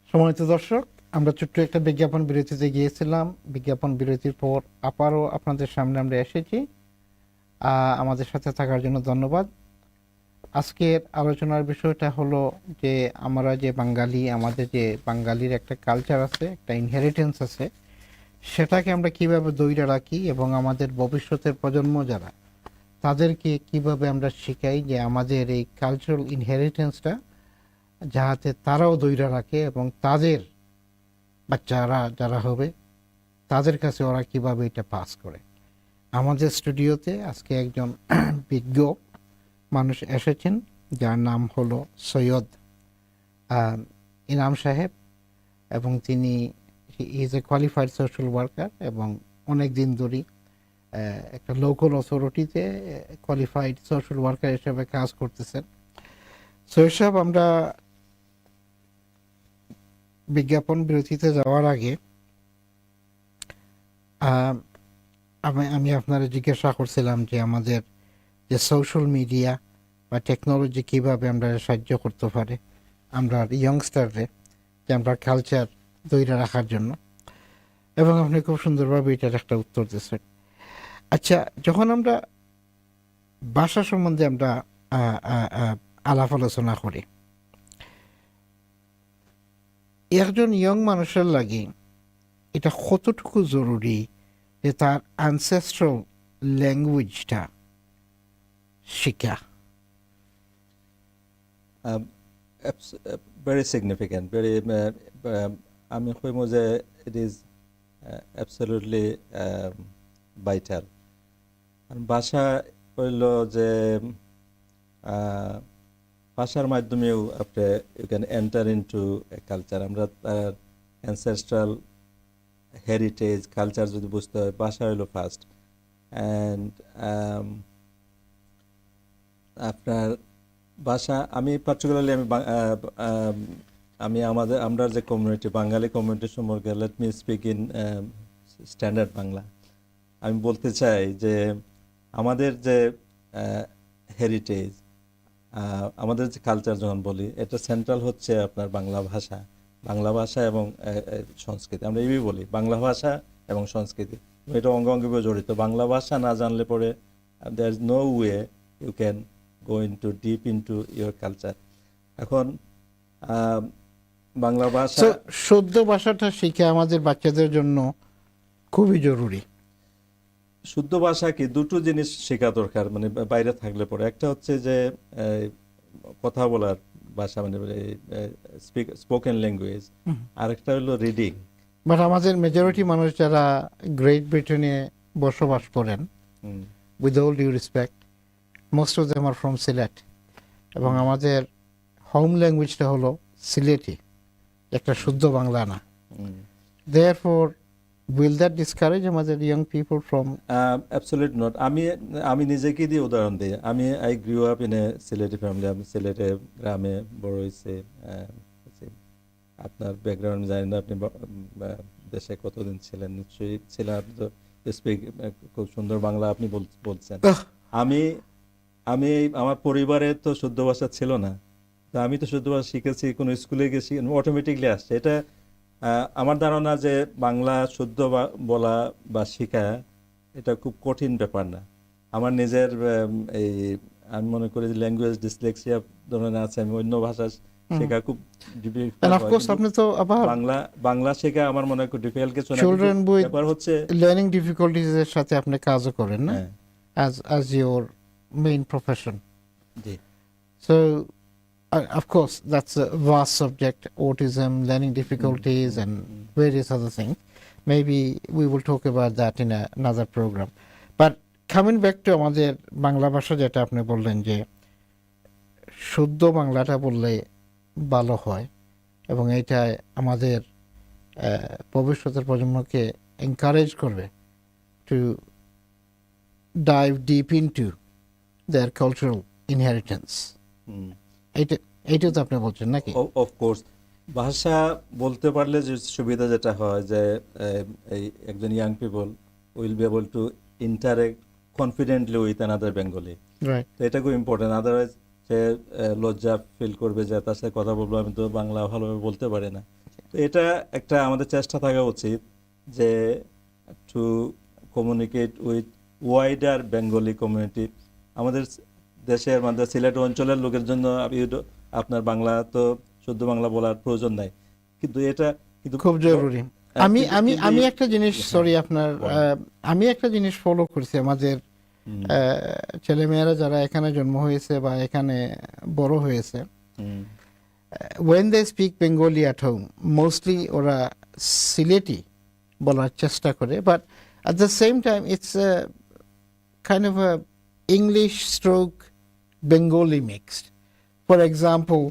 সম্মানিত দর্শক, আমরা ছোট্ট একটা বিজ্ঞাপন বিরতিতে গিয়েছিলাম। বিজ্ঞাপন বিরতির পর আবারও আপনাদের সামনে আমরা এসেছি। আমাদের সাথে থাকার জন্য ধন্যবাদ। আজকের আলোচনার বিষয়টা হলো যে আমরা যে বাঙালি, আমাদের যে বাঙালির একটা কালচার আছে, একটা ইনহেরিটেন্স আছে, সেটাকে আমরা কিভাবে ধরে রাখি এবং আমাদের ভবিষ্যতের প্রজন্ম যারা, তাদেরকে কিভাবে আমরা শেখাই যে আমাদের এই কালচারাল ইনহেরিটেন্সটা যাতে তারাও ধরে রাখে এবং তাদের বাচ্চারা যারা হবে তাদের কাছে ওরা কিভাবে এটা পাস করে। আমাদের স্টুডিওতে আজকে একজন বিজ্ঞ মানুষ এসেছেন, যার নাম হলো সৈয়দ ইনাম সাহেব, এবং তিনি is a qualified social worker এবং অনেক দিন ধরেই একটা লোকাল অথরিটিতে কোয়ালিফাইড সোশ্যাল ওয়ার্কার হিসেবে কাজ করতেছেন। সৈয়দ সাহেব, আমরা বিজ্ঞাপন বিরতিতে যাওয়ার আগে আমি আপনারা জিজ্ঞাসা করছিলাম যে আমাদের যে সোশ্যাল মিডিয়া বা টেকনোলজি কিভাবে আমরা সাহায্য করতে পারে আমরা ইয়ংস্টাররে, যে আমরা কালচার ধরে রাখার জন্য, এবং আপনি খুব সুন্দরভাবে এটার একটা উত্তর দিয়েছেন। আচ্ছা, যখন আমরা ভাষা সম্বন্ধে আমরা আলাপ আলোচনা করি, একজন ইয়ং মানুষের লাগে এটা কতটুকু জরুরি যে তার অ্যানসেস্ট্রাল ল্যাঙ্গুয়েজটা শিখা? Very significant, very আমি কইমো যে it is absolutely vital. আর ভাষা হইল যে ভাষার মাধ্যমেও আপনি you can enter into a culture. আমরা তার অ্যানসেস্ট্রাল হেরিটেজ কালচার যদি বুঝতে হয়, ভাষা হইল ফার্স্ট। অ্যান্ড আপনার ভাষা, আমি পার্টিকুলারলি আমি আমরা যে কমিউনিটি, বাঙালি কমিউনিটি সম্পর্কে, let me speak in standard Bangla. আমি বলতে চাই যে আমাদের যে হেরিটেজ, আমাদের যে কালচার যখন বলি, এটা সেন্ট্রাল হচ্ছে আপনার বাংলা ভাষা এবং সংস্কৃতি। আমরা এইভাবেই বলি বাংলা ভাষা এবং সংস্কৃতি, এটা অঙ্গাঙ্গিভাবে জড়িত। বাংলা ভাষা না জানলে পরে there is no way you can go into deep into your culture. এখন বাংলা ভাষা, শুদ্ধ ভাষাটা শিখে আমাদের বাচ্চাদের জন্য খুবই জরুরি। শুদ্ধ ভাষা কি, দুটো জিনিস শেখা দরকার মানে বাইরে থাকলে পরে। একটা হচ্ছে যে কথা বলার ভাষা, মানে স্পোকেন ল্যাঙ্গুয়েজ, আর একটা হলো রিডিং। বাট আমাদের মেজরিটি মানুষ যারা গ্রেট ব্রিটেনে বসবাস করেন, with all due respect, most of them are from Sylhet, এবং আমাদের হোম ল্যাঙ্গুয়েজটা হলো সিলেটি, একটা শুদ্ধ বাংলা না। দেয়ারফর উইল দ্যাট ডিসকারেজ আমাদের young people from? Absolute not. আমি নিজেকে দিয়ে উদাহরণ দিই। I grew up in a Sylheti family. আমি সিলেটে গ্রামে বড় হয়েছে। আপনার ব্যাকগ্রাউন্ড জানি না, আপনি দেশে কতদিন ছিলেন, নিশ্চয়ই ছিলেন। আপনি তো স্পিক খুব সুন্দর বাংলা আপনি বলছেন। আমি আমার পরিবারে তো শুদ্ধ ভাষা ছিল না, তো আমি তো শুদ্ধ ভাষা শিখেছি কোনো স্কুলে গেছি, অটোমেটিকলি আসছে। এটা আমার ধারণা যে বাংলা শুদ্ধ বলা বা শেখা এটা খুব কঠিন ব্যাপার না। আমার নিজের আমি মনে করি যে ল্যাঙ্গুয়েজ ডিসলেক্সিয়া ধরনের আছে, আমি অন্য ভাষা শেখা খুব বাংলা শেখা আমার মনে হয় খুব ডিফিকাল্ট কিছু না। চিলড্রেন উইথ ব্যাপার হচ্ছে লার্নিং ডিফিকাল্টিজ এর সাথে আপনি কাজও করেন না, as your main profession. So of course that's a vast subject, autism, learning difficulties, and various other things. Maybe we will talk about that in another program. But coming back to আমাদের বাংলা ভাষা, যেটা আপনি বললেন যে শুদ্ধ বাংলাটা বললে ভালো হয়, এবং এটা আমাদের ভবিষ্যতের প্রজন্মকে এনকারেজ করবে to dive deep into their cultural inheritance. এইটা তো আপনি বলছেন নাকি? অফ কোর্স, ভাষা বলতে পারলে যে সুবিধা যেটা হয় যে একজন young people will be able to interact confidently with another Bengali. তো এটা খুব ইম্পর্টেন্ট। আদারওয়াইজ সে লজ্জা ফিল করবে যে তার সাথে কথা বলবো, আমি তো বাংলা ভালোভাবে বলতে পারি না। তো এটা একটা আমাদের চেষ্টা থাকা উচিত যে to communicate with wider Bengali community. আমাদের দেশের মানে সিলেট অঞ্চলের লোকের জন্য আপনার বাংলা তো শুদ্ধ বাংলা বলার প্রয়োজন নাই, কিন্তু এটা কিন্তু খুব জরুরি। আমি কিন্তু আমি কিন্তু আমি একটা জিনিস, হ্যাঁ, সরি আপনার, বলেন। আমি একটা জিনিস ফলো করছি আমাদের হুম, ছেলেমেয়েরা যারা এখানে জন্ম হয়েছে বা এখানে বড় হয়েছে, হুম, when they speak Bengali at home, mostly ওরা সিলেটি বলার চেষ্টা করে, but at the same time it's a kind of a English stroke Bengali mixed. For example,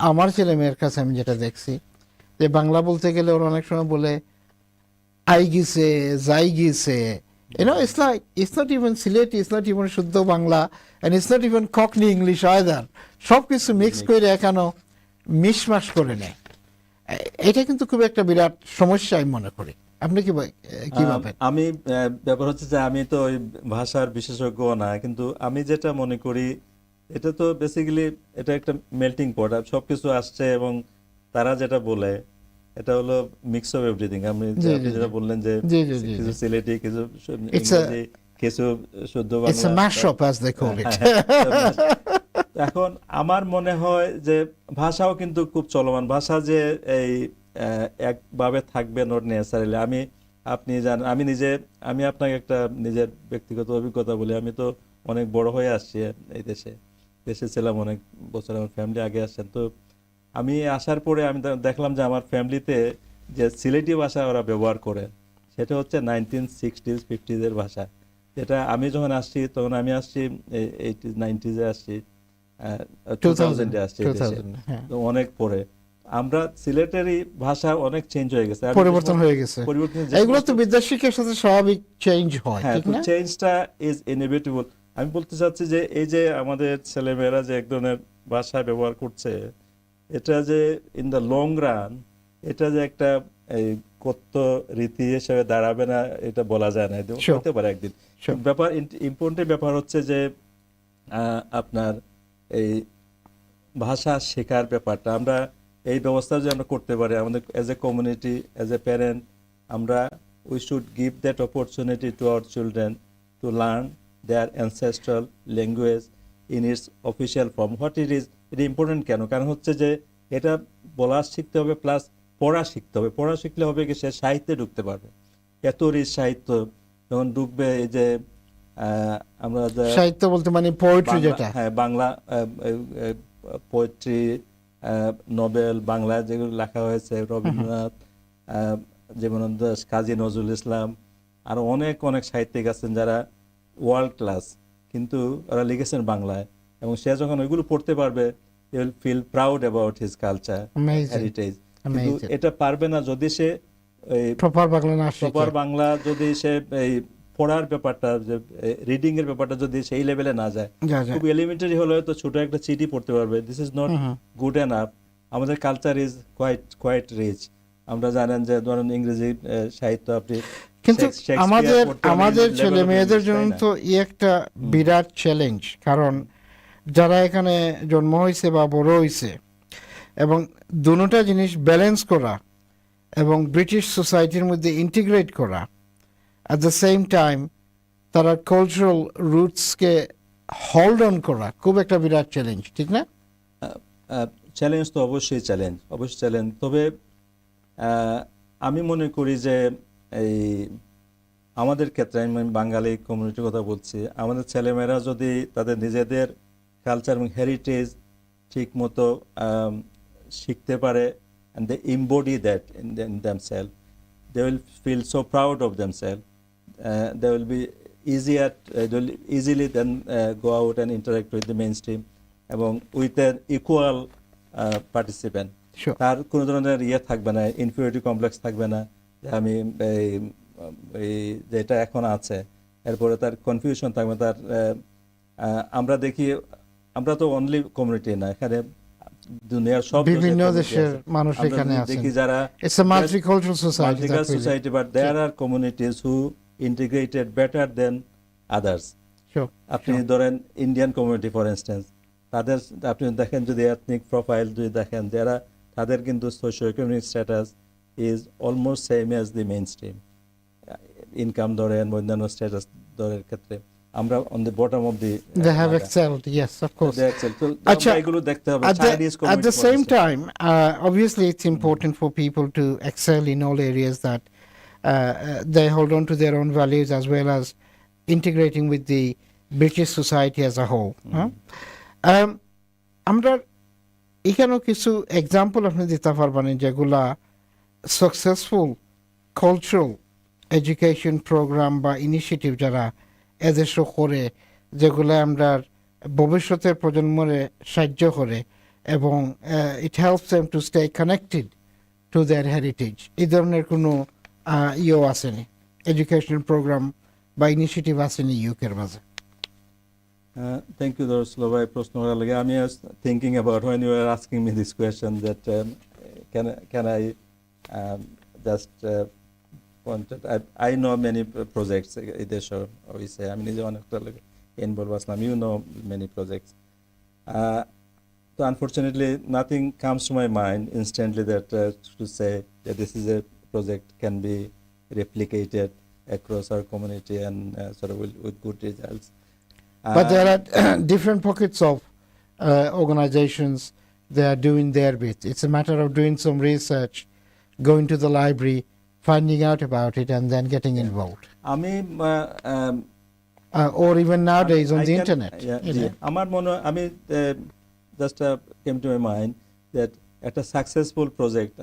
আমার ছেলে মেয়ের কাছে আমি যেটা দেখছি যে বাংলা বলতে গেলে ওরা অনেক সময় বলে আই গিছে, যাই গিছে, it's not even Sileti, it's not even শুদ্ধ Bangla, and it's not even Cockney English either. সবকিছু মিক্স করে এখানে মিশমাশ করে নেয়। এটা কিন্তু খুব একটা বিরাট সমস্যা আমি মনে করি। আপনি কি ভাবেন? আমি ব্যাপার হচ্ছে যে আমি তো ওই ভাষার বিশেষজ্ঞ না, কিন্তু আমি যেটা মনে করি এটা তো বেসিক্যালি এটা একটা মেল্টিং পট, সবকিছু আসছে এবং তারা যেটা বলে এটা হলো মিক্স অফ এভরিথিং। আপনি যেটা বললেন যে কিছু সিলেটি, কিছু ইংরেজি, কিছু শুদ্ধ It's a Bangla. mashup as they call it. এখন আমার মনে হয় যে ভাষাও কিন্তু খুব চলমান। ভাষা যে এই একভাবে থাকবে নট নেসারিলি। আপনি জানেন, আমি আপনাকে একটা নিজের ব্যক্তিগত অভিজ্ঞতা বলি। আমি তো অনেক বড় হয়ে আসছি এই দেশে ছিলাম অনেক বছর, আমার ফ্যামিলি আগে আসছেন। তো আমি আসার পরে আমি দেখলাম যে আমার ফ্যামিলিতে যে সিলেটি ভাষা ওরা ব্যবহার করে সেটা হচ্ছে 1960s 50s এর ভাষা। যেটা আমি যখন আসছি তখন আমি আসছি 80s 90s এ আসছি, 2000 এ আসছি এই দেশে। হ্যাঁ, তো অনেক পরে আমরা সিলেটেরই ভাষা অনেক চেঞ্জ হয়ে গেছে, পরিবর্তন হয়ে গেছে। এগুলো তো বিদ্যা শিক্ষার সাথে স্বাভাবিক চেঞ্জ হয়, হ্যাঁ, ঠিক তো না? চেঞ্জটা ইজ ইনএভিটেবল। আমি বলতে চাচ্ছি যে এই যে আমাদের ছেলেমেয়েরা যে এক ধরনের ভাষা ব্যবহার করছে, এটা যে ইন দ্য লং রান এটা যে একটা এই কত রীতি হিসেবে দাঁড়াবে না এটা বলা যায় না, এটা Sure. হতে পারে একদিন। Sure. ব্যাপার ইম্পর্টেন্ট ব্যাপার হচ্ছে যে আপনার এই ভাষা শেখার ব্যাপারটা আমরা এই ব্যবস্থা যে আমরা করতে পারি আমাদের as a community, as a parent, আমরা we should give that opportunity to our children to learn their ancestral language in its official form. What it is, এটা ইম্পর্টেন্ট কেন? কারণ হচ্ছে যে এটা বলা শিখতে হবে, প্লাস পড়া শিখতে হবে। পড়া শিখলে হবে কি, সে সাহিত্যে ঢুকতে পারবে। এত রিচ সাহিত্য যখন ঢুকবে, এই যে আমরা সাহিত্য বলতে মানে পোয়েট্রি, যেটা হ্যাঁ বাংলা পোয়েট্রি, নোবেল, বাংলা যেগুলো লেখা হয়েছে, রবীন্দ্রনাথ, জীবনানন্দ দাশ, কাজী নজরুল ইসলাম, আর অনেক অনেক সাহিত্যিক আছেন যারা ওয়ার্ল্ড ক্লাস, কিন্তু ওরা লিখেছেন বাংলায়। এবং সে যখন ওইগুলো পড়তে পারবে, he will feel proud about his culture, heritage. কিন্তু এটা পারবে না যদি সে প্রপার বাংলা না শিখে। প্রপার বাংলা যদি সে এই পড়ার ব্যাপারটা, যে রিডিং এর ব্যাপারটা যদি সেই লেভেলে না যায়, খুব এলিমেন্টারি হলে তো ছোট একটা চিঠি পড়তে পারবে, this is not good enough. আমাদের কালচার ইজ কোয়াইট রিচ। আমরা জানেন যে ধরেন ইংরেজি সাহিত্য আপনি, কিন্তু আমাদের ছেলে মেয়েদের জন্য তো একটা বিরাট চ্যালেঞ্জ, কারণ যারা এখানে জন্ম হয়েছে বা বড় হয়েছে এবং দুটোটা জিনিস ব্যালেন্স করা এবং ব্রিটিশ সোসাইটির মধ্যে ইন্টিগ্রেট করা, অ্যাট দ্য সেম টাইম তারা কালচারাল রুটসকে হোল্ড অন করা খুব একটা বিরাট চ্যালেঞ্জ, ঠিক না? চ্যালেঞ্জ তো অবশ্যই চ্যালেঞ্জ। তবে আমি মনে করি যে এই আমাদের ক্ষেত্রে, আমি বাঙালি কমিউনিটির কথা বলছি, আমাদের ছেলেমেয়েরা যদি তাদের নিজেদের কালচার এবং হেরিটেজ ঠিক মতো শিখতে পারে, and they embody that in themselves, they will feel so proud of themselves. They will be they will easily then go out and interact with the mainstream এবং with an equal participant. তার কোনো ধরনের থাকবে না, inferiority complex থাকবে না যে আমি এই যেটা এখন আছে, এরপরে তার কনফিউশন থাকবে। তার আমরা দেখি, আমরা তো অনলি কমিউনিটি না, এখানে দুনিয়ার সব বিভিন্ন দেশের মানুষ এখানে আছেন। দেখি যারা it's a multicultural society, but there are communities who integrated better than others. আপনি ধরেন ইন্ডিয়ান কমিউনিটি ফর ইনস্ট্যান্স, তাদের আপনি দেখেন যদি এথনিক প্রোফাইল যদি দেখেন, যারা তাদের কিন্তু socio economic status is almost same as the main stream. Income ধরেন অন্যান্য স্ট্যাটাস ধরের ক্ষেত্রে আমরা on the bottom of the They have excelled, yes, of course. তো আমরা Acha, এগুলো দেখতে হবে at Chinese the, at the community same time, obviously it's important for people to excel in all areas that they hold on to their own values as well as integrating with the British society as a whole. Huh? আমরা এখানেও কিছু example আপনি দিতে পারবেন যেগুলা successful cultural education programme বা initiative যারা এদেশে করে, যেগুলো আমরা ভবিষ্যতের প্রজন্মরে সাহায্য করে এবং it helps them to stay connected to their heritage. এই ধরনের কোনো ইয়েও আসেনি, এডুকেশনাল প্রোগ্রাম বা ইনিশিয়েটিভ আসেনি ইউকের মাঝে? Thank you, Doros. ভাই প্রশ্ন করার লাগে আমি thinking about when you were asking me this question that can I just wanted I know many projects এদেশে হইছে, আমি নিজে অনেকটা involve Aslam, you know many projects. So unfortunately nothing comes to my mind instantly that to say that this is a project can be replicated across our community and sort of with good results. But there are different pockets of organizations. They are doing their bit. It's a matter of doing some research, going to the library, finding out about it, and then getting involved. আমি Or even nowadays on I the can- internet. yeah, you G, know. আমার মনে হয় আমি just came to my mind that একটা successful project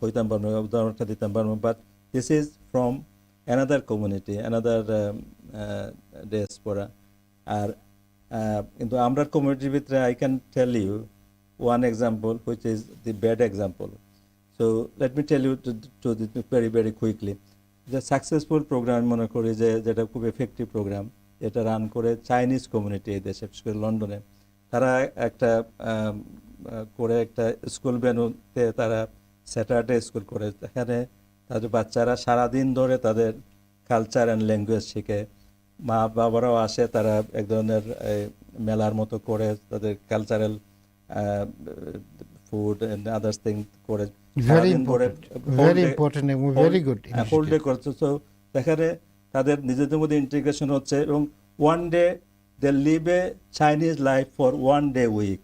হইতাম পারবো, উদাহরণটা দিতাম পারবো, but this is from another community, another diaspora. আর কিন্তু আমরা কমিউনিটির ভিতরে I can tell you one example which is the bad example. So let me tell you to very very quickly. যে সাকসেসফুল প্রোগ্রাম মনে করি যে যেটা খুব এফেক্টিভ প্রোগ্রাম, এটা রান করে চাইনিজ কমিউনিটি এই দেশে, বিশেষ করে লন্ডনে। তারা একটা করে একটা স্কুল ভেন্যুতে তারা স্যাটারডে স্কুল করে, এখানে তাদের বাচ্চারা সারাদিন ধরে তাদের কালচার অ্যান্ড ল্যাঙ্গুয়েজ শিখে, মা বাবারাও আসে, তারা এক ধরনের মেলার মতো করে তাদের cultural food and others thing করে Very important. Very important and very good. Whole day initiative. করছে। তো দেখারে তাদের নিজেদের মধ্যে ইন্টিগ্রেশন হচ্ছে এবং one day they live a Chinese life for one day week,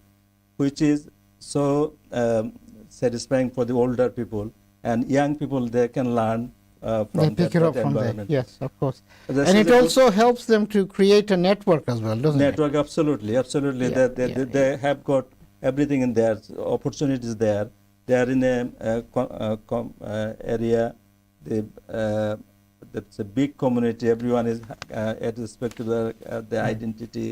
which is so satisfying for the older people and young people they can learn They from pick that, it up that from there. environment. Yes, of course. This And is it a good also helps them to create a network as well, doesn't network. Absolutely. Yeah, They have got everything in there, opportunities there. They are in a area. That's a big community. Everyone is at respect to their identity,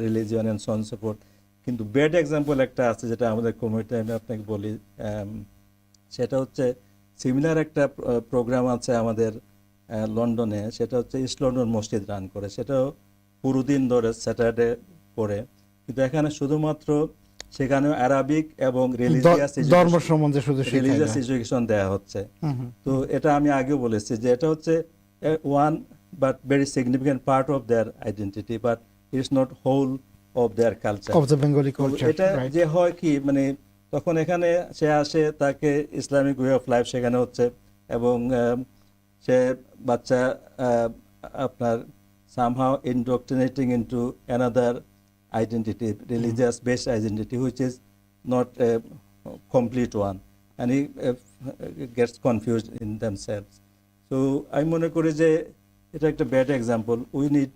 religion, and so on and so forth. কিন্তু bad example একটা আছে যেটা আমাদের community, আমি আপনাকে বলি, সেটা হচ্ছে সিমিলার একটা প্রোগ্রাম আছে আমাদের লন্ডনে, সেটা হচ্ছে ইস্ট লন্ডন মসজিদ রান করে, সেটাও পুরো দিন ধরে স্যাটারডে করে, কিন্তু এখানে শুধুমাত্র সেখানে আরবিক এবং রিলিজিয়াস ধর্ম সম্বন্ধে শুধু রিলিজিয়াস এডুকেশন দেওয়া হচ্ছে। তো এটা আমি আগেও বলেছি যে এটা হচ্ছে one but very significant part of their identity, but it's not whole of their culture. of the Bengali culture, এটা right? যে হয় কি, মানে তখন এখানে সে আসে, তাকে ইসলামিক ওয়ে অফ লাইফ শেখানো হচ্ছে এবং সে বাচ্চা আপনার somehow indoctrinating into another identity, religious based identity, which is not a complete one, and he gets confused in themselves. So I মনে করি যে এটা একটা bad example. We need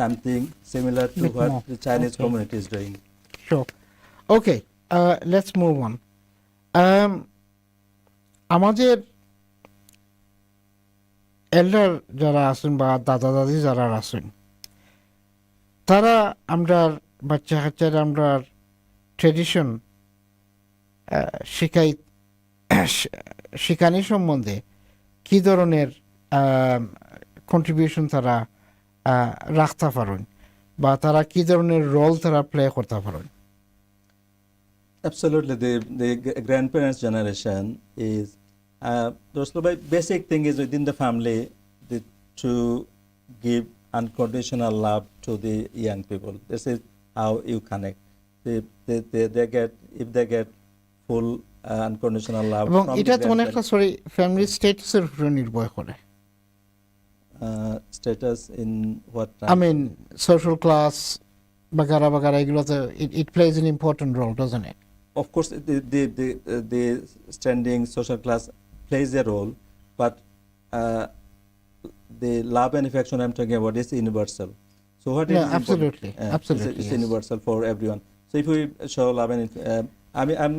something similar to Bit what more. the Chinese Okay. community is doing. Sure. Okay, let's move on. আমাদের এল্ডার যারা আছেন বা দাদা দাদি যারা আছেন, তারা আমরা বাচ্চা কাচ্চারা আমরা ট্রেডিশন শিখানি সম্বন্ধে কি ধরনের কন্ট্রিবিউশন তারা রাখতে পারেন বা তারা কি ধরনের রোল তারা প্লে করতে পারেন? Absolutely, the grandparents' generation is the basic thing is within the family to give unconditional love to the young people. This is how you connect. They get if they get full unconditional love এবং from এটা the তো অনেকটা sorry family স্ট্যাটাসের উপরে নির্ভর করে। status in what I mean social class বাগারা বাগারা এগুলোতে it plays an important role, doesn't it? Of course, the standing social class plays a role, but the love and affection I'm talking about is universal. So what Yeah, is important? absolutely, absolutely, It's yes. universal for everyone. So if we show love and I'm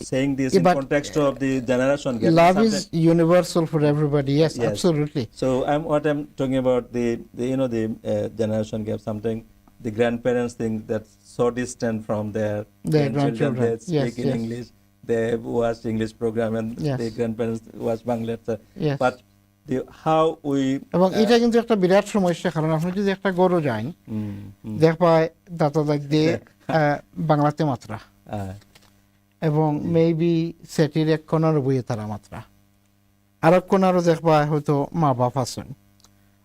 saying this Yeah, in but, context of the generation gap. Love is Sometimes- universal for everybody. Yes, Yes. absolutely. So I'm talking about the generation gap. Something the grandparents think that's so distant from their grandchildren. They grandchildren. Yes, speak in yes. English. They watch English program and Yes. the grandparents watch Bangla. Yes. But how we এবং এটা কিন্তু একটা বিরাট সমস্যা, কারণ আপনি যদি একটা গরু যান দেখবা দাঁতা দাঁত দিয়ে বাংলাতে মাত্রা এবং মেবি সেটির এক কোনার বইয়ে তারা মাত্রা, আর এক কোনারও দেখবা হয়তো মা বাপ আছেন,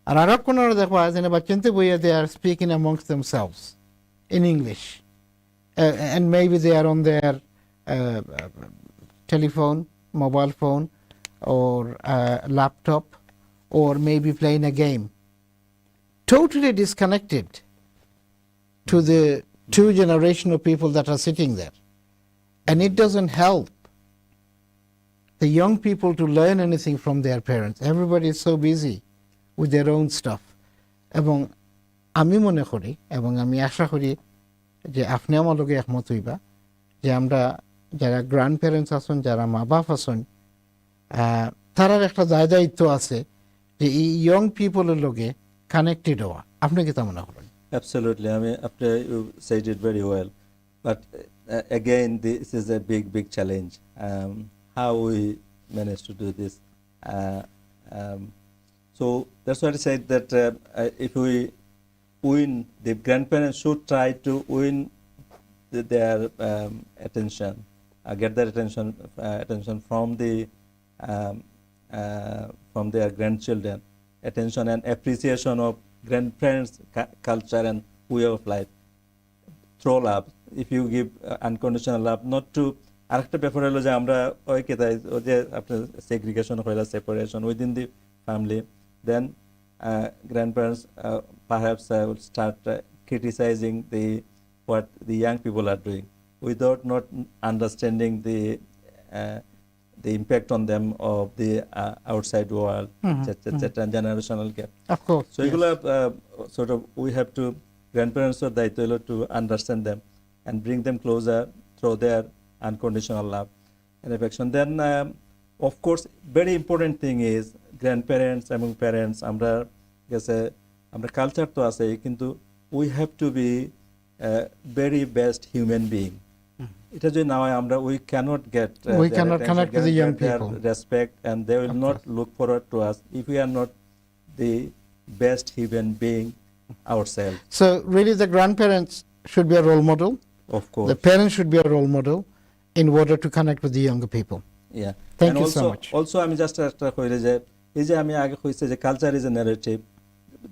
আর এক কোনারও দেখবা যেন বাচ্চাতে বইয়ে they are speaking amongst themselves in English and maybe they are on their telephone, mobile phone or laptop, or maybe playing a game, totally disconnected to the two generation of people that are sitting there. And it doesn't help the young people to learn anything from their parents. Everybody is so busy with their own stuff. এবং আমি মনে করি এবং আমি আশা করি যে আপনি আমার লগে একমত হইবা যে আমরা যারা গ্র্যান্ড প্যারেন্টস আছেন, যারা মা বাপ আছেন, তারার একটা দায়িত্ব আছে যে এই ইয়ং পিপলের লগে কানেক্টেড হওয়া। আপনি কি তা মনে করেন? Absolutely. I mean, after you said it very well, but again, this is a big challenge. How we manage to do this? So that's why I said that if we win, the grandparents should try to win their attention, get their attention from their grandchildren, attention and appreciation of grandparents' culture and way of life through love. If you give unconditional love, not to আরেকটা ব্যাপার হলো যে আমরা ওই কেতাই ওই যে আপনার segregation হইলা, separation within the family, then grandparents perhaps will start criticizing what the young people are doing without not understanding the impact on them of the outside world, etc. Generational gap. Of course. So এগুলো sort of we have to, grandparents are দায়িত্ব হলো to understand them and bring them closer through their unconditional love and affection. Then of course very important thing is grandparents এবং parents আমরা গেছে আমরা culture তো আছে, কিন্তু we have to be very best human being. এটা যদি না হয় আমরা we cannot get We cannot connect with the young their people. respect, and they will not look forward to us if we are not the best human being ourselves. So really the grandparents should be a role model. Of course. The parents should be a role model in order to connect with the younger people. Yeah. Thank And you also, so much. Also আমি just একটা কইলে যে এই যে আমি আগে কইছে যে culture is a narrative,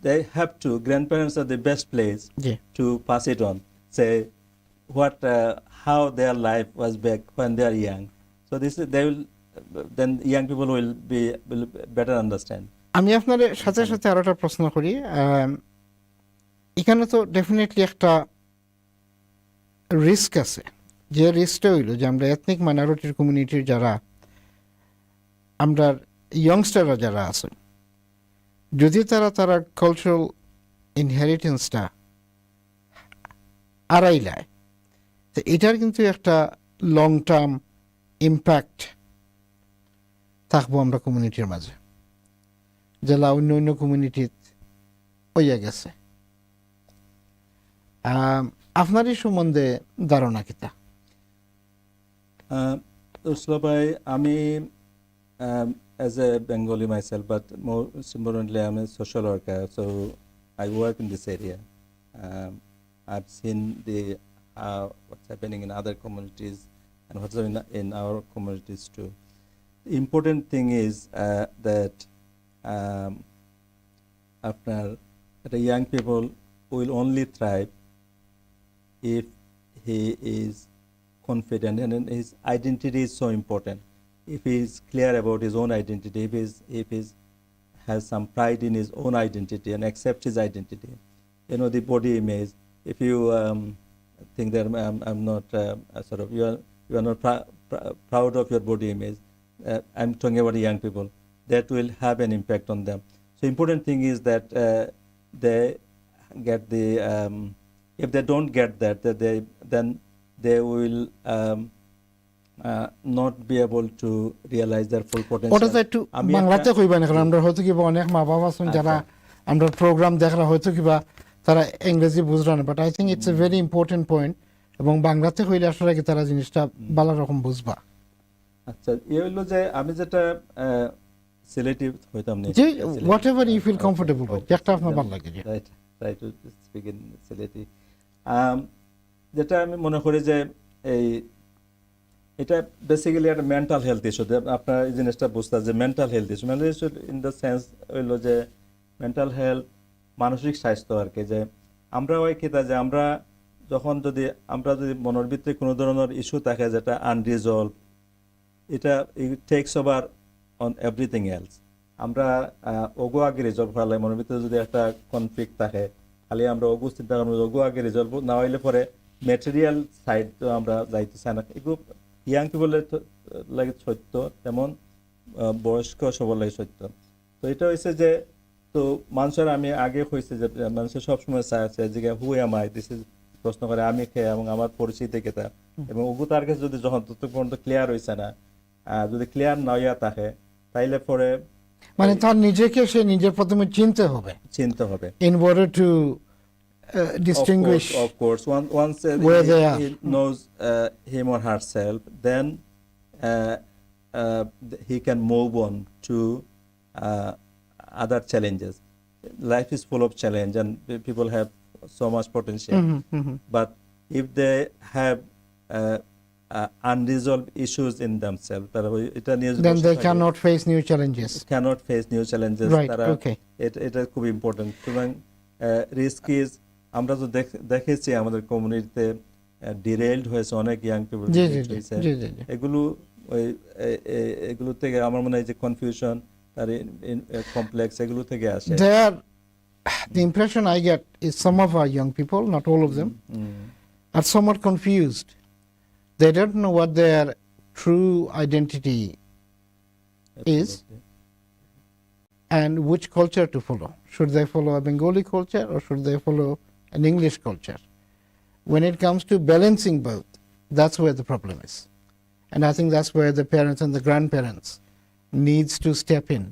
they have to, grandparents are the best place Yeah. to pass it on, say what how their life was back when they are young. So this is, they will, then young people will better understand. আমি আপনার সাথে সাথে আরো একটা প্রশ্ন করি। এখানে তো ডেফিনেটলি একটা রিস্ক আছে, যে রিস্কটা হইল যে আমরা এথনিক মাইনরিটির কমিউনিটির যারা আমরা ইয়ংস্টাররা যারা আছে, যদি তারা কালচারাল ইনহেরিটেন্সটা আড়াইলায়, তো এটার কিন্তু একটা লং টার্ম ইম্প্যাক্ট থাকবো আমরা কমিউনিটির মাঝে, যেটা অন্য অন্য কমিউনিটির হইয়া গেছে। আপনার এই সম্বন্ধে ধারণা কিতা? Ursula bhai, আমি as a Bengali myself, but more importantly I'm a social worker, so I work in this area. I've seen what's happening in other communities and what's happening in our communities too. The important thing is that the young people will only thrive if he is confident, and then his identity is so important. If he is clear about his own identity, if he's has some pride in his own identity and accept his identity, the body image. If you think that I'm not sort of you are not proud of your body image, I'm talking about young people, that will have an impact on them. So important thing is that they get the if they don't get that then they will not be able to realize their full potential. ওটা তো একটু বাংলাতে কইবা না, কারণ আমরা হয়তো কিবা অনেক মা বাবা আছেন যারা আমরা প্রোগ্রাম দেখরা হয়তো কিবা তারা ইংরেজি বুঝরা না, but I think it's a very important point, এবং বাংলাতে কইলে আসলে কি তারা জিনিসটা ভালো রকম বুঝবা। আচ্ছা, এই হলো যে আমি যেটা সিলেক্টিভ হইতাম না, যে whatever you feel comfortable with, যেটা আপনার ভালো লাগে। Right, try to speak in Sylheti. যেটা আমি মনে করি যে এটা বেসিক্যালি একটা মেন্টাল হেলথ ইস্যু। আপনার এই জিনিসটা বুঝতে যে mental health issue, mental issue in the sense হইলো যে মেন্টাল হেলথ, মানসিক স্বাস্থ্য আর কি। যে আমরা ওই কি যে আমরা যদি মনের ভিতরে কোনো ধরনের ইস্যু থাকে যেটা আনরিজলভ, এটা ইট tax over on everything else. আমরা ওগো আগে রিজলভ হলে, মনের ভিতরে যদি একটা কনফ্লিক্ট থাকে, খালি আমরা ওগো চিন্তা করবো, ওগো আগে রিজলভ না হইলে পরে ম্যাটেরিয়াল সাইড তো আমরা যাইতে চাই না। এগুলো ইয়াং পিপলের লাগে সত্য, তেমন বয়স্ক সবার লাগে সত্য। তো এটা হয়েছে যে তো মানুষের, আমি আগে হয়েছে যে মানুষের সবসময় চাইছে যে who am I, this is প্রশ্ন করে আমি খেয়ে এবং আমার পরিচিতি কেতা, এবং ওগু তার কাছে যদি যখন তত পর্যন্ত ক্লিয়ার হয়েছে না, যদি ক্লিয়ার না হইয়া থাকে তাইলে পরে মানে তার নিজেকে সে নিজের প্রথমে চিনতে হবে in order to distinguish. Of course. Once where they are. he knows him or herself, then he can move on to other challenges. Life is full of challenge and people have so much potential. But if they have unresolved issues in themselves, then they cannot face new challenges. Right, okay. এটা খুব important. সুতরাং risk is, আমরা তো দেখেছি আমাদের কমিউনিটিতে ডিরেইলড হয়েছে অনেক ইয়াং পিপল। এগুলো থেকে আমার মনে হয় যে কনফিউশন আর কমপ্লেক্স এগুলো থেকে আসে। The impression I get is some of our young people, not all of them, are somewhat confused. They don't know what their true identity is and which culture to follow. Should they follow a Bengali culture or should they follow an English culture? When it comes to balancing both, that's where the problem is. And I think that's where the parents and the grandparents needs to step in,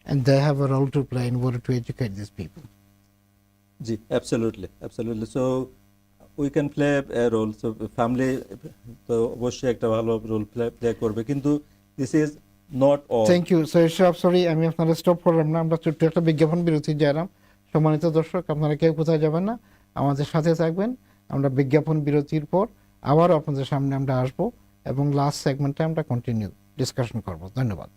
and they have a role to play in order to educate these people. Absolutely. So we can play a role. So family তো অবশ্যই একটা ভালো role play করবে, কিন্তু this is not all. Thank you. So sorry, আমি আপনারা stop করলাম না, আমরা ছোট্ট একটা বিজ্ঞাপন বিরতি যাইলাম। সম্মানিত দর্শক, আপনারা কেউ কোথায় যাবেন না, আমাদের সাথে থাকবেন। আমরা বিজ্ঞাপন বিরতির পর আবার আপনাদের সামনে আমরা আসবো এবং লাস্ট সেগমেন্টে আমরা কন্টিনিউ ডিসকাশন করব। ধন্যবাদ।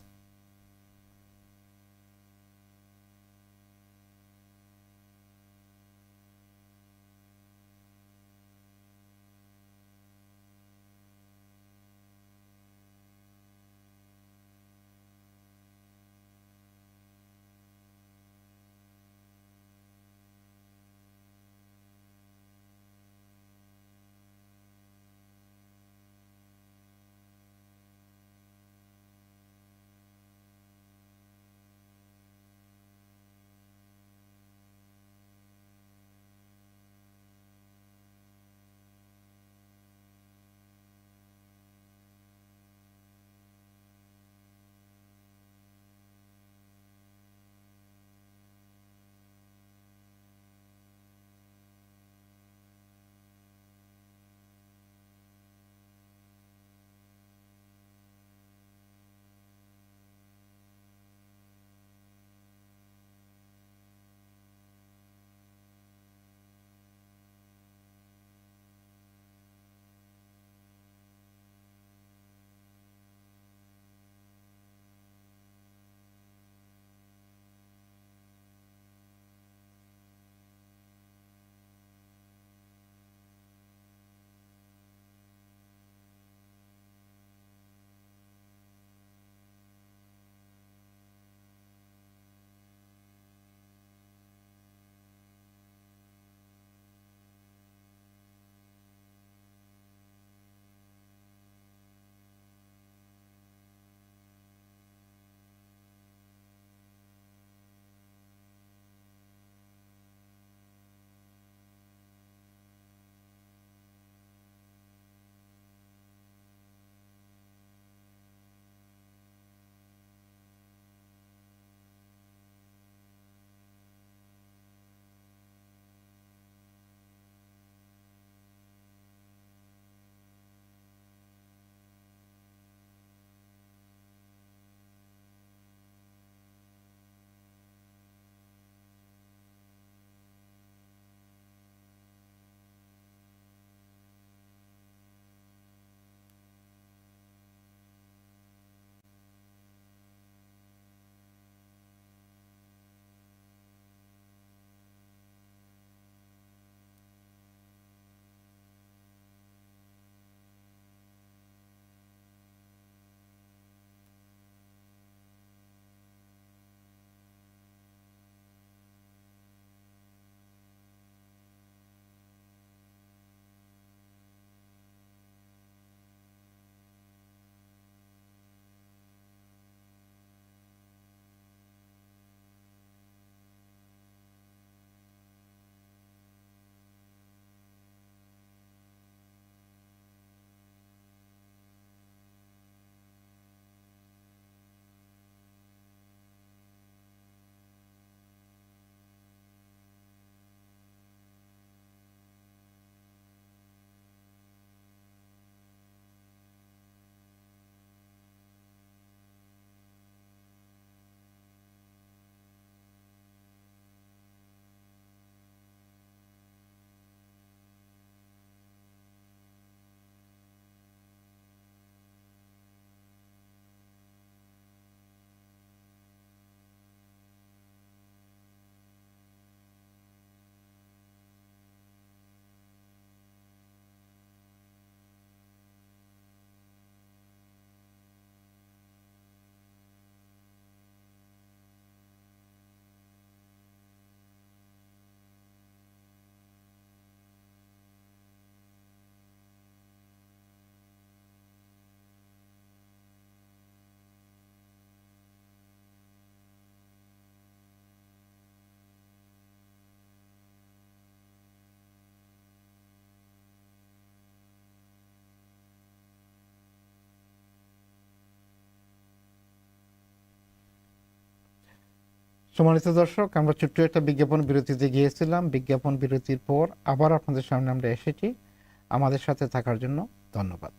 সম্মানিত দর্শক, আমরা ছোট্ট একটা বিজ্ঞাপন বিরতিতে গিয়েছিলাম। বিজ্ঞাপন বিরতির পর আবার আপনাদের সামনে আমরা এসেছি। আমাদের সাথে থাকার জন্য ধন্যবাদ।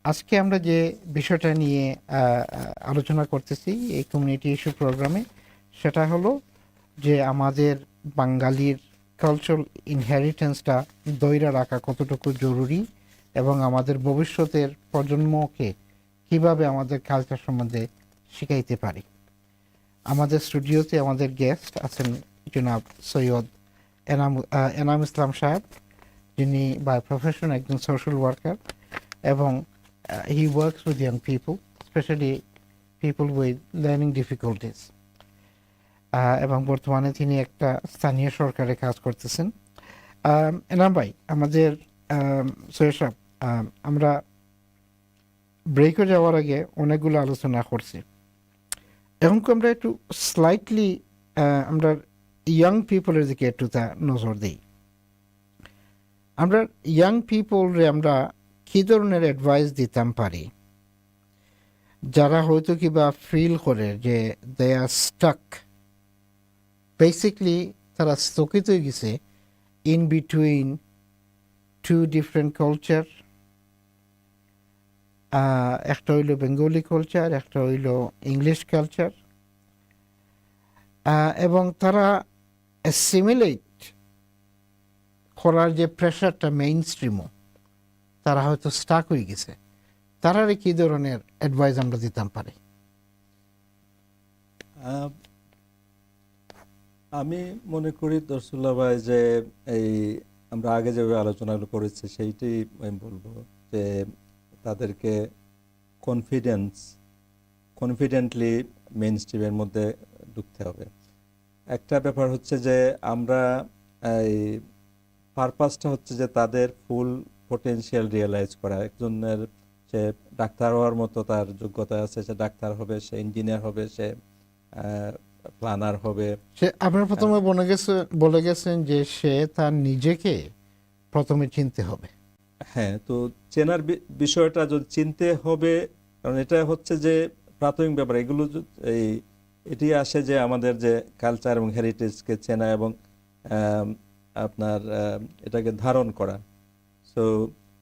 আজকে আমরা যে বিষয়টা নিয়ে আলোচনা করতেছি এই কমিউনিটি ইস্যু প্রোগ্রামে, সেটা হলো যে আমাদের বাঙালির কালচারাল ইনহেরিটেন্সটা ধইরা রাখা কতটুকু জরুরি এবং আমাদের ভবিষ্যতের প্রজন্মকে কিভাবে আমাদের কালচার সম্বন্ধে শিখাইতে পারি। আমাদের স্টুডিওতে আমাদের গেস্ট আছেন জনাব সৈয়দ এনাম ইসলাম সাহেব, যিনি বাই প্রফেশন একজন সোশ্যাল ওয়ার্কার এবং he works with young people, specially people with learning difficulties, এবং বর্তমানে তিনি একটা স্থানীয় সরকারে কাজ করতেছেন। এনাম ভাই, আমাদের সৈয়দ সাহেব, আমরা ব্রেকে যাওয়ার আগে অনেকগুলো আলোচনা করছি। এখন আমরা একটু স্লাইটলি আমরা ইয়াং পিপলের দিকে একটু তা নজর দিই। আমরা ইয়াং পিপলরে আমরা কী ধরনের অ্যাডভাইস দিতাম পারি, যারা হয়তো কিবা ফিল করে যে দে আর স্টাক, বেসিকলি তারা স্থগিত হয়ে গেছে in between two different culture. একটা হইল বেঙ্গলি কালচার, একটা হইল ইংলিশ কালচার, এবং তারা অ্যাসিমিলেট করার যে প্রেশারটা মেইন স্ট্রিমও তারা হয়তো স্টাক হয়ে গেছে। তারারে কি ধরনের অ্যাডভাইস আমরা দিতাম পারি? আমি মনে করি দর্শুল্লাহ ভাই যে এই আমরা আগে যেভাবে আলোচনাগুলো করেছি সেইটাই আমি বলবো যে তাদেরকে কনফিডেন্টলি মেইন স্ট্রিমের মধ্যে ঢুকতে হবে। একটা ব্যাপার হচ্ছে যে আমরা এই পারপাসটা হচ্ছে যে তাদের ফুল পোটেনশিয়াল রিয়েলাইজ করা। একজনের সে ডাক্তার হওয়ার মতো তার যোগ্যতা আছে, সে ডাক্তার হবে, সে ইঞ্জিনিয়ার হবে, সে প্ল্যানার হবে। সে আপনার প্রথমে বলে গেছেন যে সে তার নিজেকে প্রথমে চিনতে হবে। হ্যাঁ, তো চেনার বিষয়টা যদি চিনতে হবে, কারণ এটা হচ্ছে যে প্রাথমিক ব্যাপার। এগুলো এটি আসে যে আমাদের যে কালচার এবং হেরিটেজকে চেনা এবং আপনার এটাকে ধারণ করা, সো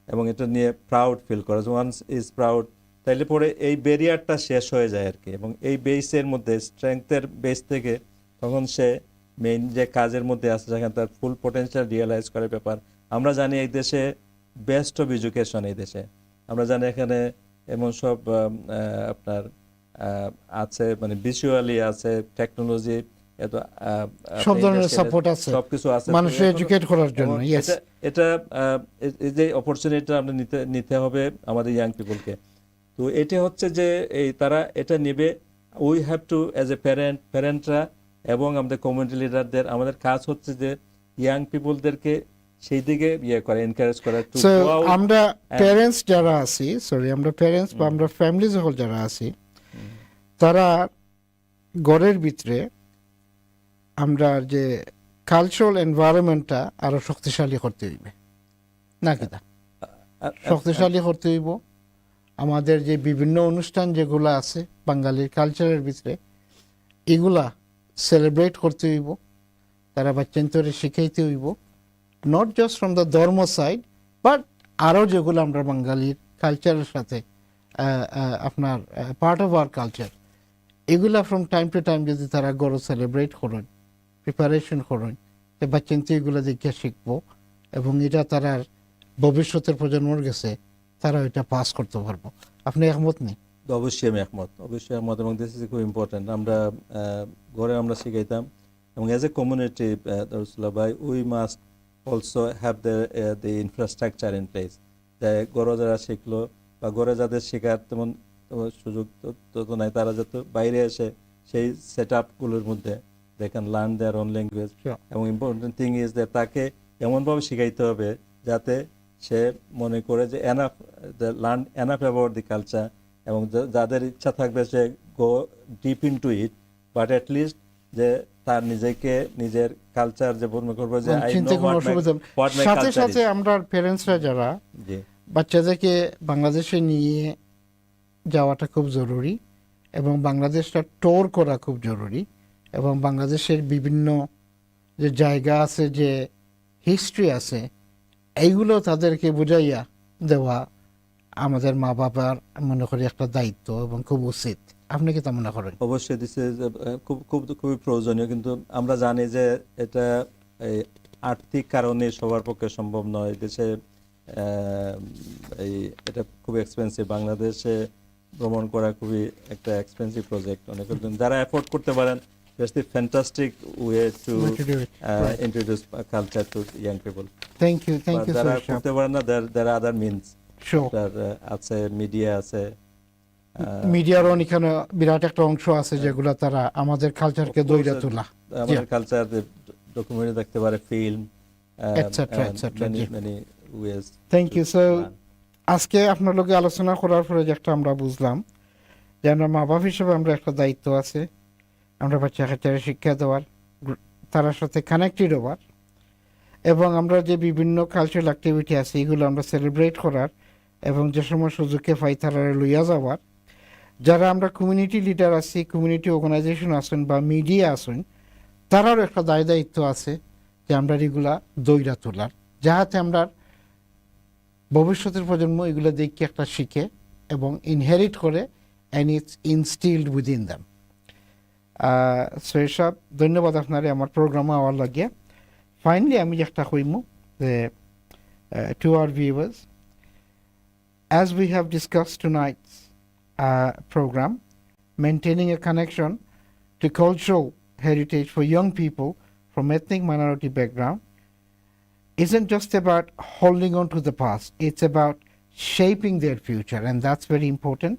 এবং এটা নিয়ে প্রাউড ফিল করা। ওয়ান্স ইজ প্রাউড, তাইলে পরে এই ব্যারিয়ারটা শেষ হয়ে যায় আর কি। এবং এই বেসের মধ্যে, স্ট্রেংথের বেস থেকে তখন সে মেইন যে কাজের মধ্যে আছে, যেখানে তার ফুল পোটেনশিয়াল রিয়েলাইজ করার ব্যাপার। আমরা জানি এই দেশে বেস্ট অফ এডুকেশন, এই দেশে আমরা জানি এখানে এমন সব আপনার আছে, মানে ভিজুয়ালি আছে, টেকনোলজি, এত সব ধরনের সাপোর্ট আছে, সবকিছু আছে মানুষকে এডুকেট করার জন্য। এটা এই যে অপরচুনিটিটা আমরা নিতে হবে আমাদের ইয়াং পিপলকে। তো এটা হচ্ছে যে এই তারা এটা নেবে। We have to as a প্যারেন্টরা এবং আমাদের কমিউনিটি লিডারদের, আমাদের কাজ হচ্ছে যে ইয়াং পিপলদেরকে সেই দিকে করে এনকারেজ করা। আমরা প্যারেন্টস যারা আছি, আমরা প্যারেন্টস বা আমরা ফ্যামিলি যখন যারা আছি, তারা ঘরের ভিতরে আমরা যে কালচারাল এনভায়রনমেন্টটা আরো শক্তিশালী করতে হইবে, না কি? শক্তিশালী করতে হইব। আমাদের যে বিভিন্ন অনুষ্ঠান যেগুলো আছে বাঙালির কালচারের ভিতরে, এগুলা সেলিব্রেট করতে হইব, তারা বাচ্চান্তরে শিখাইতে হইব, নট জাস্ট ফ্রম দ্য ধর্ম সাইড, বাট আরও যেগুলো আমরা বাঙালির কালচারের সাথে আপনার পার্ট অফ আওয়ার কালচার, এগুলা ফ্রম টাইম টু টাইম যদি তারা গড় সেলিব্রেট করেন, প্রিপারেশন করেন, তো বাচ্চান্ত এগুলো দেখে শিখবো এবং এটা তারা ভবিষ্যতের প্রজন্মর গেছে তারা এটা পাস করতে পারবো। আপনি একমত নেই? অবশ্যই আমি একমত, অবশ্যই একমত। এবং দিস ইজ খুব ইম্পর্টেন্ট। আমরা ঘরে আমরা শিখাইতাম এবং এজ এ কমিউনিটি ভাই we must also have the infrastructure in place. ঘরে যারা শিখলো বা ঘরে যাদের শেখার তেমন সুযোগ তো নাই, তারা যাতে বাইরে এসে সেই সেট আপগুলোর মধ্যে they can learn their own language. এবং ইম্পর্টেন্ট থিং ইজ দ্যাট তাকে এমনভাবে শিখাইতে হবে যাতে সে মনে করে যে learn enough about the culture, এবং যাদের ইচ্ছা থাকবে সে go deep into it, but at least যে তার নিজেকে নিজের কালচার যে মনে করবে যে আই নো হোয়াট মাই সাথে কালচার। সাথে আমরা প্যারেন্টসরা যারা বাচ্চাদেরকে বাংলাদেশে নিয়ে যাওয়াটা খুব জরুরি এবং বাংলাদেশটা টোর করা খুব জরুরি এবং বাংলাদেশের বিভিন্ন যে জায়গা আছে, যে হিস্ট্রি আছে, এইগুলো তাদেরকে বুঝাইয়া দেওয়া আমাদের মা বাবার মনে করি একটা দায়িত্ব এবং খুব উচিত। আপনি কি তা মনে করেন? অবশ্যই দিছে যে, খুব খুব খুবই প্রয়োজনীয়, কিন্তু আমরা জানি যে এটা এই আর্থিক কারণে সবার পক্ষে সম্ভব নয়। দেশে এই এটা খুব এক্সপেন্সিভ, বাংলাদেশে ভ্রমণ করা খুবই একটা এক্সপেন্সিভ প্রজেক্ট। অনেকের জন্য যারা অ্যাফোর্ড করতে পারেন, that's the fantastic way to Way to do it. Right. introduce culture to young people. Thank you But so যারা much. করতে পারেন না, there are other means. Sure. আপনার আছে মিডিয়া আছে, মিডিয়ার এখানে বিরাট একটা অংশ আছে যেগুলো তারা আমাদের কালচারকে দইরা তোলা, আমাদের কালচার ডকুমেন্টারি দেখতে পারে, ফিল্ম, Etcetera, etcetera, জি। many ways. Thank you. So learn. আজকে আপনার লগে আলোচনা করার পরে যে একটা আমরা বুঝলাম যে আমরা মা বাপ হিসেবে আমরা একটা দায়িত্ব আছে, আমরা বাচ্চা কাচ্চারা শিক্ষা দেওয়ার, তার সাথে কানেক্টেড হওয়ার, এবং আমরা যে বিভিন্ন কালচারাল অ্যাক্টিভিটি আছে এগুলো আমরা সেলিব্রেট করার, এবং যে সময় সুযোগকে পাই তারা লইয়া যাওয়ার। যারা আমরা কমিউনিটি লিডার আছি, কমিউনিটি অর্গানাইজেশন আছেন বা মিডিয়া আছেন, তারারও একটা দায়িত্ব আছে যে আমরা এগুলা দইরা তোলার, যাহাতে আমরা ভবিষ্যতের প্রজন্ম এগুলো দেখে একটা শিখে এবং ইনহেরিট করে, and it's instilled within them. So এসব ধন্যবাদ আপনারে আমার প্রোগ্রামে আওয়ার লাগিয়ে। ফাইনালি আমি একটা কইমু যে to our viewers, as we have discussed tonight's program, maintaining a connection to cultural heritage for young people from ethnic minority background isn't just about holding on to the past, it's about shaping their future, and that's very important.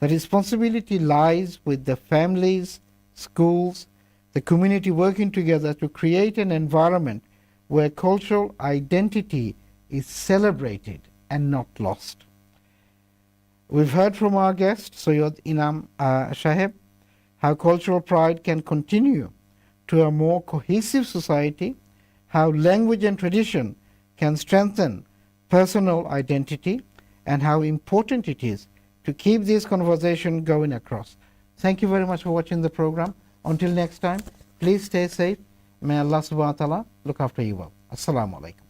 The responsibility lies with the families, schools, the community working together to create an environment where cultural identity is celebrated and not lost. We've heard from our guest, Sayyid Inam Shaheb, how cultural pride can continue to a more cohesive society, how language and tradition can strengthen personal identity, and how important it is to keep this conversation going across. Thank you very much for watching the program. Until next time, please stay safe. May Allah subhanahu wa ta'ala look after you all. Assalamu alaikum.